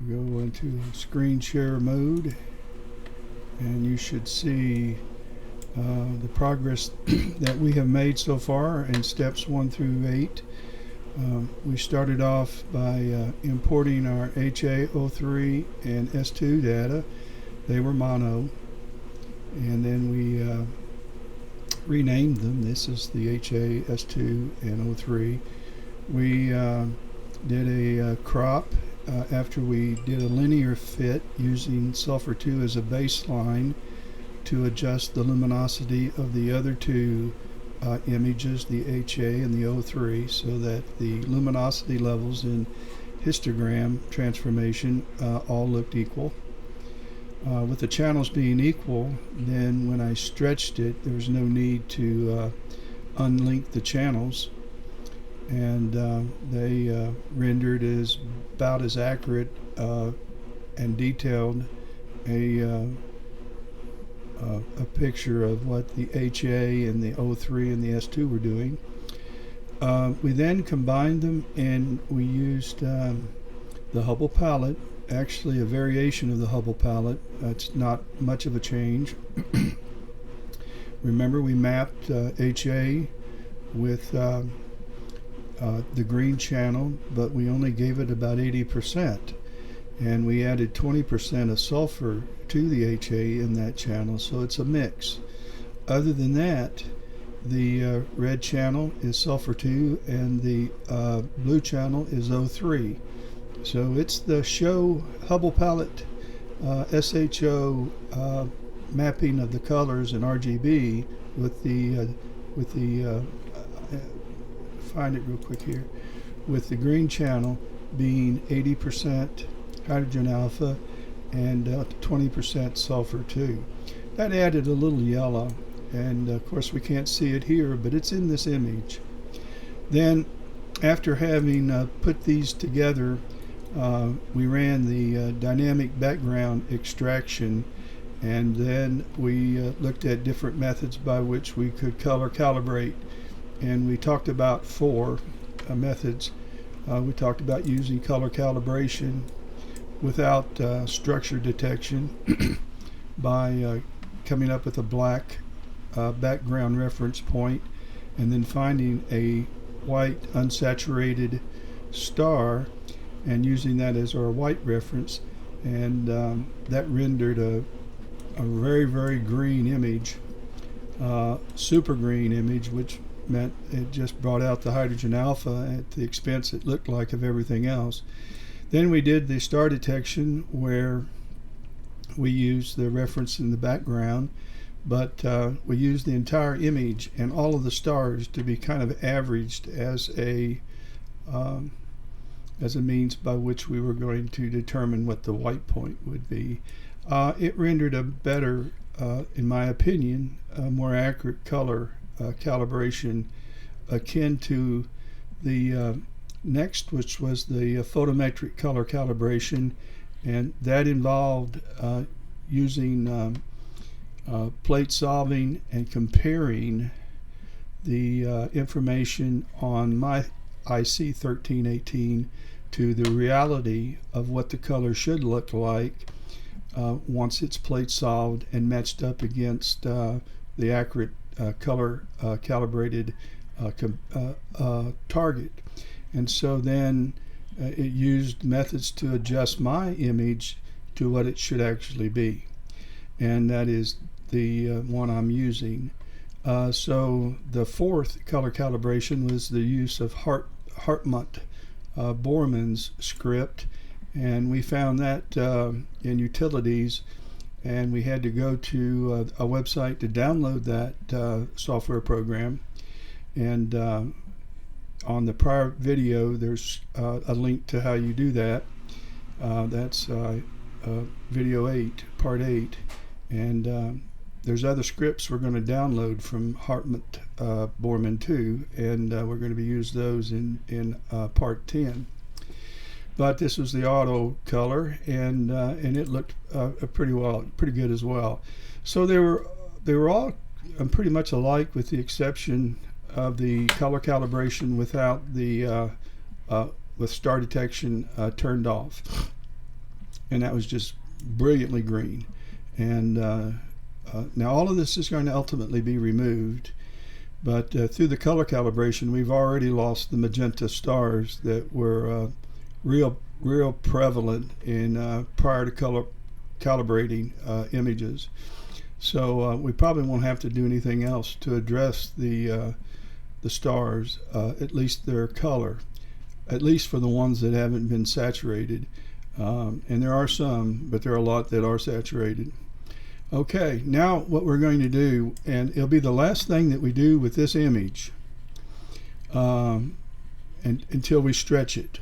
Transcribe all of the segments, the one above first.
Go into screen share mode, and you should see the progress that we have made so far in steps 1 through 8. We started off by importing our HA, O3, and S2 data. They were mono, and then we renamed them. This is the HA, S2, and O3. We did a crop after we did a linear fit using sulfur 2 as a baseline to adjust the luminosity of the other two images, the HA and the O3, so that the luminosity levels in histogram transformation all looked equal. With the channels being equal, then when I stretched it, there was no need to unlink the channels, and they rendered as about as accurate and detailed a picture of what the HA and the O3 and the S2 were doing. We then combined them, and we used the Hubble palette, actually a variation of the Hubble palette. It's not much of a change. Remember, we mapped HA with the green channel, but we only gave it about 80%, and we added 20% of sulfur to the HA in that channel, so it's a mix. Other than that, the red channel is sulfur 2 and the blue channel is O3. So it's the show Hubble palette SHO mapping of the colors in RGB with the find it real quick here, with the green channel being 80% hydrogen alpha and 20% sulfur 2. That added a little yellow, and of course we can't see it here, but it's in this image. Then after having put these together, we ran the dynamic background extraction, and then we looked at different methods by which we could color calibrate, and we talked about 4 methods. We talked about using color calibration without structure detection by coming up with a black background reference point, and then finding a white unsaturated star and using that as our white reference, and that rendered a very, very green image, super green image, which meant it just brought out the hydrogen alpha at the expense, it looked like, of everything else. Then we did the star detection, where we used the reference in the background, but we used the entire image and all of the stars to be kind of averaged as a means by which we were going to determine what the white point would be. It rendered a better, in my opinion, a more accurate color calibration, akin to the next, which was the photometric color calibration, and that involved using plate solving and comparing the information on my IC 1318 to the reality of what the color should look like once it's plate solved and matched up against the accurate color calibrated target. And so then it used methods to adjust my image to what it should actually be, and that is the one I'm using. So the 4th color calibration was the use of Hartmut Bormann's script, and we found that in utilities, and we had to go to a website to download that software program. And on the prior video, there's a link to how you do that. That's video 8, part 8, and there's other scripts we're going to download from Hartmut Bormann too, and we're going to be use those in part 10. But this was the auto color, and it looked pretty good as well. So they were all pretty much alike, with the exception of the color calibration without the with star detection turned off. and that was just brilliantly green. And now all of this is going to ultimately be removed, but through the color calibration, we've already lost the magenta stars that were real prevalent in prior to color calibrating images. So we probably won't have to do anything else to address the stars, at least their color, at least for the ones that haven't been saturated. And there are some, but there are a lot that are saturated. Okay, now what we're going to do, and it'll be the last thing that we do with this image and until we stretch it.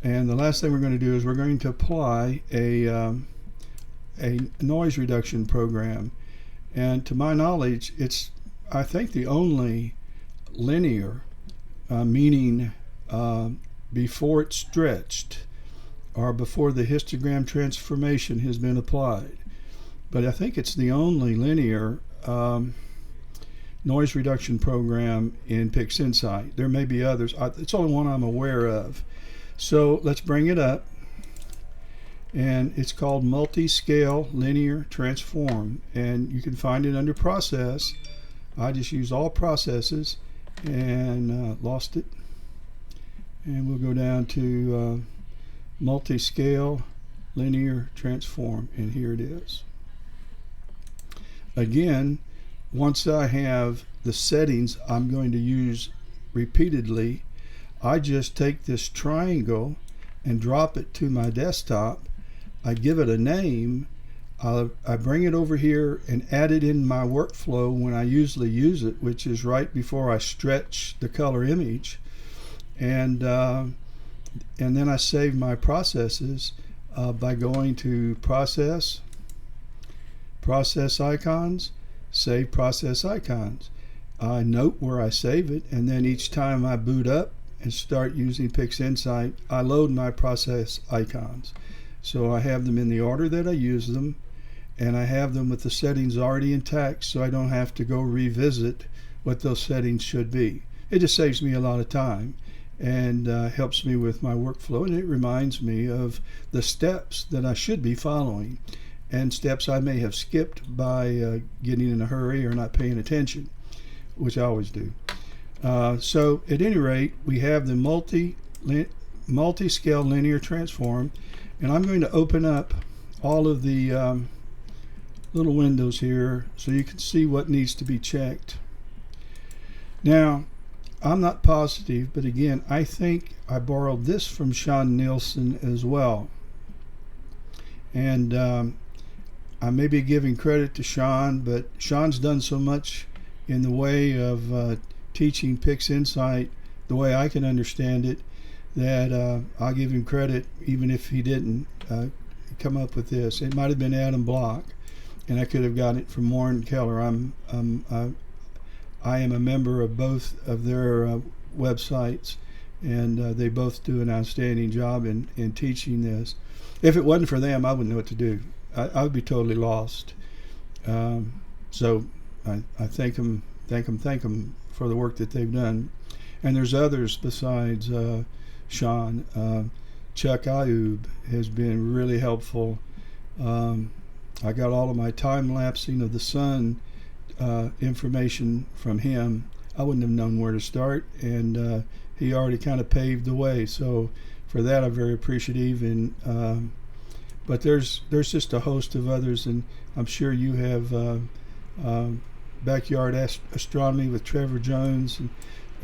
And the last thing we're going to do is we're going to apply a noise reduction program. And to my knowledge, it's, I think, the only linear, meaning before it's stretched or before the histogram transformation has been applied. But I think it's the only linear noise reduction program in PixInsight. There may be others. It's the only one I'm aware of. So let's bring it up. And it's called Multilinear Transform. And you can find it under Process. I just use all processes and lost it. And we'll go down to Multiscale Linear Transform. And here it is. Again, once I have the settings I'm going to use repeatedly, I just take this triangle and drop it to my desktop. I give it a name. I bring it over here and add it in my workflow when I usually use it, which is right before I stretch the color image. And then I save my processes by going to Process, Process Icons, Save Process Icons. I note where I save it, and then each time I boot up and start using PixInsight, I load my process icons. So I have them in the order that I use them, and I have them with the settings already intact, so I don't have to go revisit what those settings should be. It just saves me a lot of time and helps me with my workflow, and it reminds me of the steps that I should be following and steps I may have skipped by getting in a hurry or not paying attention, which I always do. So at any rate, we have the multi-scale linear transform, and I'm going to open up all of the little windows here so you can see what needs to be checked. Now, I'm not positive, but again, I think I borrowed this from Sean Nielsen as well. And I may be giving credit to Sean, but Sean's done so much in the way of teaching PixInsight the way I can understand it that I'll give him credit even if he didn't come up with this. It might have been Adam Block, and I could have gotten it from Warren Keller. I am a member of both of their websites, and they both do an outstanding job in teaching this. If it wasn't for them, I wouldn't know what to do. I would be totally lost. So I thank them for the work that they've done. And there's others besides Sean. Chuck Ayub has been really helpful. I got all of my time-lapsing of the sun information from him. I wouldn't have known where to start, and he already kind of paved the way. So for that, I'm very appreciative. And but there's just a host of others, and I'm sure you have Backyard Astronomy with Trevor Jones, and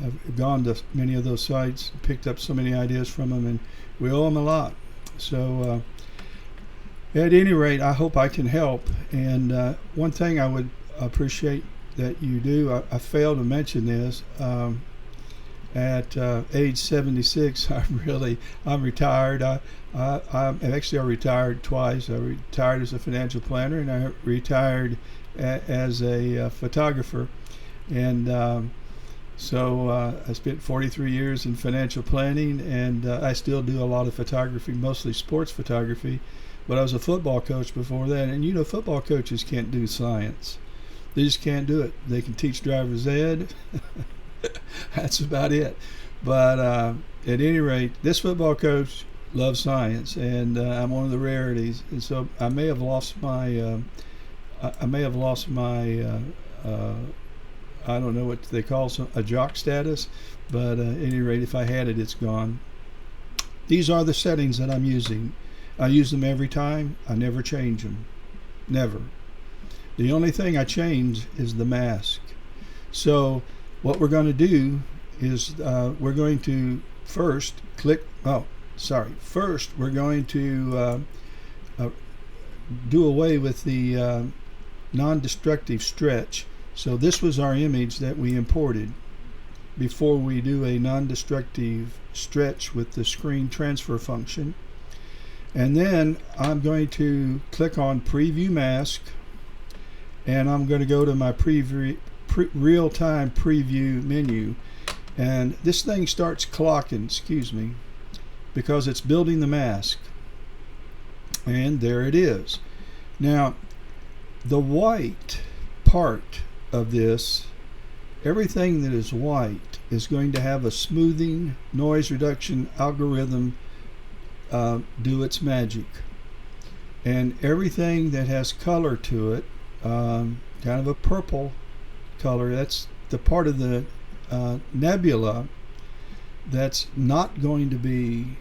I've gone to many of those sites, picked up so many ideas from them, and we owe them a lot. So at any rate, I hope I can help. And one thing I would appreciate that you do, I failed to mention this, at age 76, I'm retired. I retired twice. I retired as a financial planner, and I retired as a photographer. And so I spent 43 years in financial planning, and I still do a lot of photography, mostly sports photography. But I was a football coach before that, and you know, football coaches can't do science. They just can't do it. They can teach driver's ed. That's about it. But at any rate, this football coach love science, and I'm one of the rarities. And so I may have lost my I don't know what they call a jock status, but at any rate, if I had it, it's gone. These are the settings that I'm using. I use them every time. I never change them. Never. The only thing I change is the mask. So what we're going to do is we're going to first click, first we're going to do away with the non-destructive stretch. So this was our image that we imported before we do a non-destructive stretch with the screen transfer function. And then I'm going to click on Preview Mask, and I'm going to go to my real-time preview menu, and this thing starts clocking, because it's building the mask. And there it is. Now, the white part of this, everything that is white is going to have a smoothing noise reduction algorithm do its magic. And everything that has color to it, kind of a purple color, that's the part of the nebula that's not going to be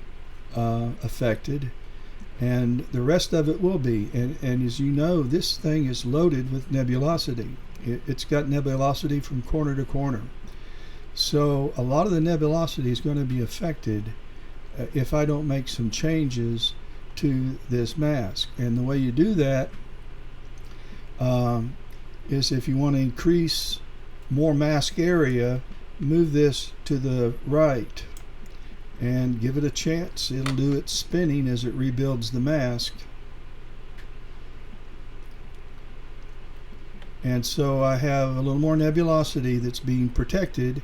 affected, and the rest of it will be. And as you know, this thing is loaded with nebulosity. It's got nebulosity from corner to corner. So a lot of the nebulosity is going to be affected if I don't make some changes to this mask. And the way you do that is if you want to increase more mask area, move this to the right and give it a chance. It'll do its spinning as it rebuilds the mask. And so I have a little more nebulosity that's being protected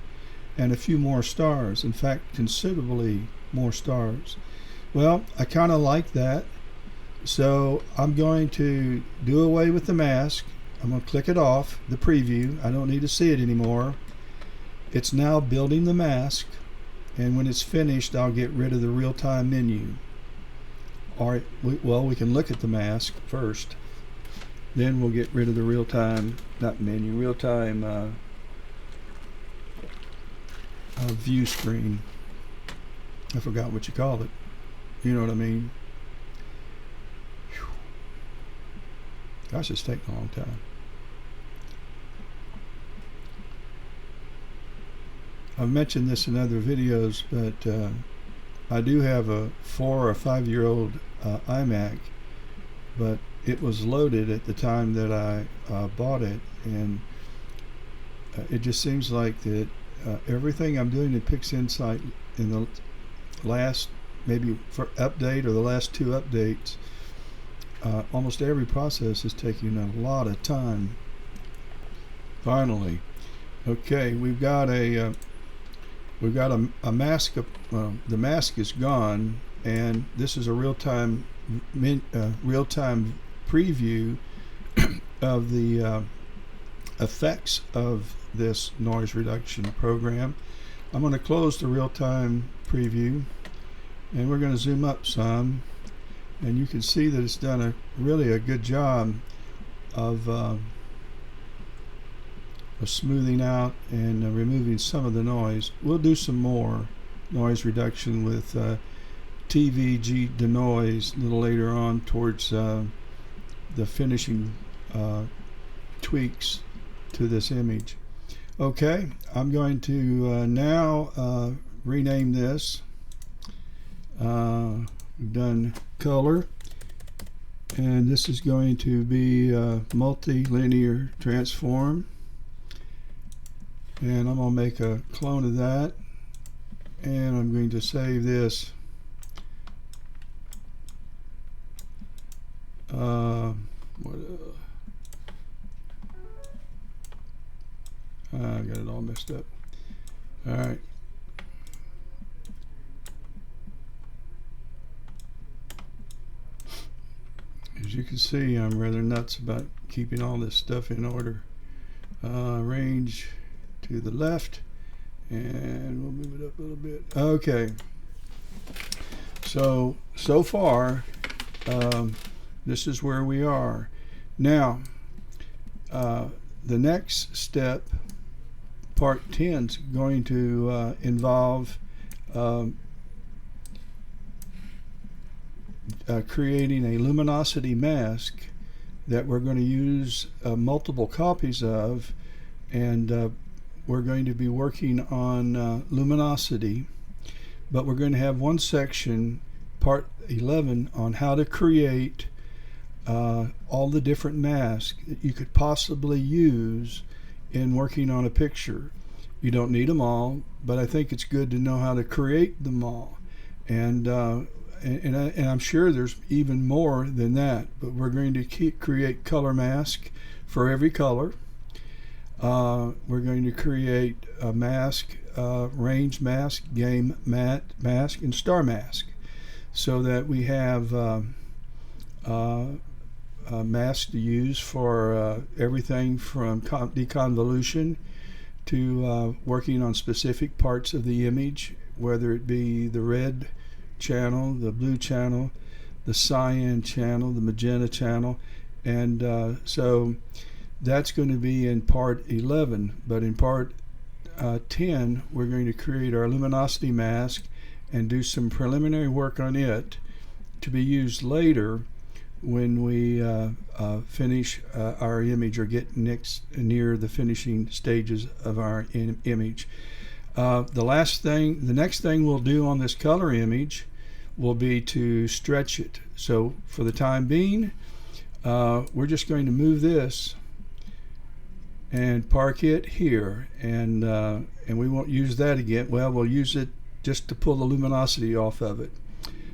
and a few more stars. In fact, considerably more stars. Well, I kind of like that. So I'm going to do away with the mask. I'm going to click it off, the preview. I don't need to see it anymore. It's now building the mask, and when it's finished, I'll get rid of the real-time menu. All right, we can look at the mask first. Then we'll get rid of the real-time, not menu, real-time view screen. I forgot what you call it. You know what I mean? Whew. Gosh, it's taking a long time. I've mentioned this in other videos, but I do have a 4 or 5 year old iMac, but it was loaded at the time that I bought it, and it just seems like that everything I'm doing in PixInsight in the last maybe for update or the last 2 updates, almost every process is taking a lot of time. Finally, okay, we've got a mask. The mask is gone, and this is a real-time preview of the effects of this noise reduction program. I'm going to close the real-time preview, and we're going to zoom up some, and you can see that it's done really a good job of smoothing out and removing some of the noise. We'll do some more noise reduction with TVG denoise a little later on towards the finishing tweaks to this image. Okay, I'm going to now rename this. We've done color, and this is going to be Multilinear Transform. And I'm going to make a clone of that, and I'm going to save this. I got it all messed up. All right. As you can see, I'm rather nuts about keeping all this stuff in order. Range to the left, and we'll move it up a little bit. Okay, So far, this is where we are. Now, the next step, part 10, is going to involve creating a luminosity mask that we're going to use multiple copies of, and we're going to be working on luminosity, but we're going to have one section, part 11, on how to create all the different masks that you could possibly use in working on a picture. You don't need them all, but I think it's good to know how to create them all. And I'm sure there's even more than that, but we're going to create color mask for every color. We're going to create a mask, range mask, game mask, and star mask, so that we have masks to use for everything from deconvolution to working on specific parts of the image, whether it be the red channel, the blue channel, the cyan channel, the magenta channel, and so that's going to be in part 11. But in part 10, we're going to create our luminosity mask and do some preliminary work on it to be used later when we finish our image or get near the finishing stages of our image. The next thing we'll do on this color image will be to stretch it. So for the time being, we're just going to move this and park it here, and we won't use that again. Well, we'll use it just to pull the luminosity off of it.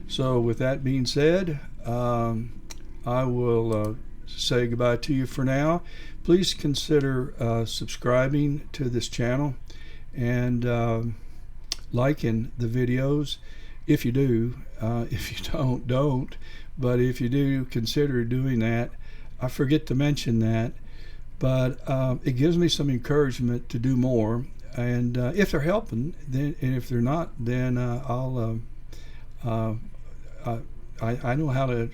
So with that being said, I will say goodbye to you for now. Please consider subscribing to this channel and liking the videos. If you do, if you don't, but if you do, consider doing that. I forget to mention that, but it gives me some encouragement to do more, and if they're helping, then, and if they're not, then I know how to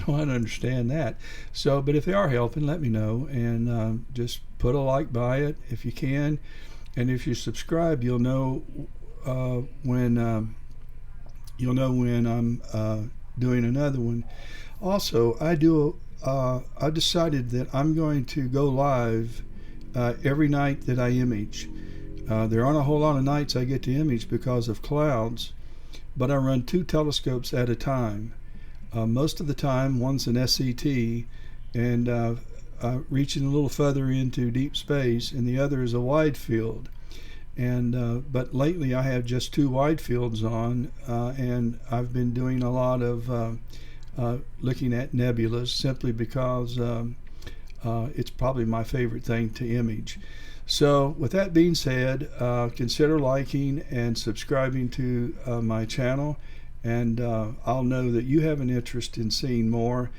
understand that. So, but if they are helping, let me know, and just put a like by it if you can, and if you subscribe, you'll know when I'm doing another one. Also, I decided that I'm going to go live every night that I image. There aren't a whole lot of nights I get to image because of clouds, but I run 2 telescopes at a time. Most of the time, one's an SCT and reaching a little further into deep space, and the other is a wide field. And but lately I have just 2 wide fields on, and I've been doing a lot of looking at nebulas, simply because it's probably my favorite thing to image. So with that being said, consider liking and subscribing to my channel, and I'll know that you have an interest in seeing more,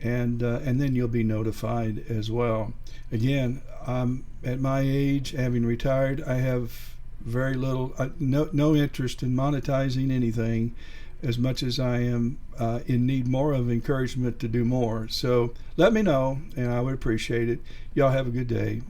and then you'll be notified as well. Again, I'm at my age, having retired, I have very little, no interest in monetizing anything, as much as I am in need more of encouragement to do more. So let me know, and I would appreciate it. Y'all have a good day.